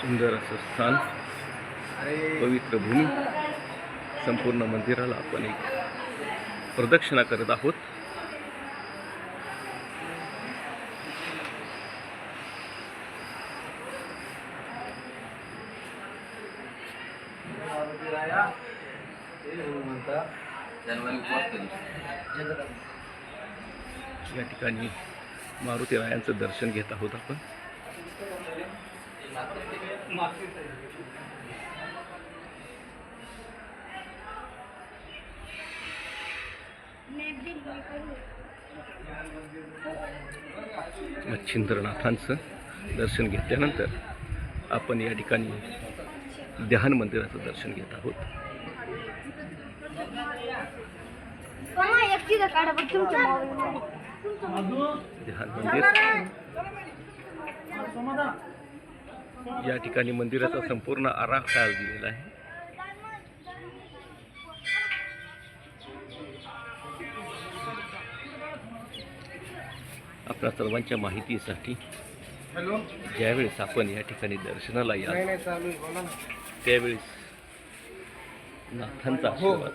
सुंदर असं स्थान, पवित्र भूमी, संपूर्ण मंदिराला आपण एक प्रदक्षिणा करत आहोत. या ठिकाणी मारुती रायांचं दर्शन घेत आहोत आपण. मच्छिंद्रनाथांचं दर्शन घेतल्यानंतर आपण या ठिकाणी ध्यान मंदिराचं दर्शन घेत आहोत. ध्यान मंदिर, या ठिकाणी मंदिराचा संपूर्ण आराखडा दिलेला आहे. आपल्या सर्वांच्या माहितीसाठी ज्यावेळेस आपण या ठिकाणी दर्शनाला याल त्यावेळेस नाथांचा आशीर्वाद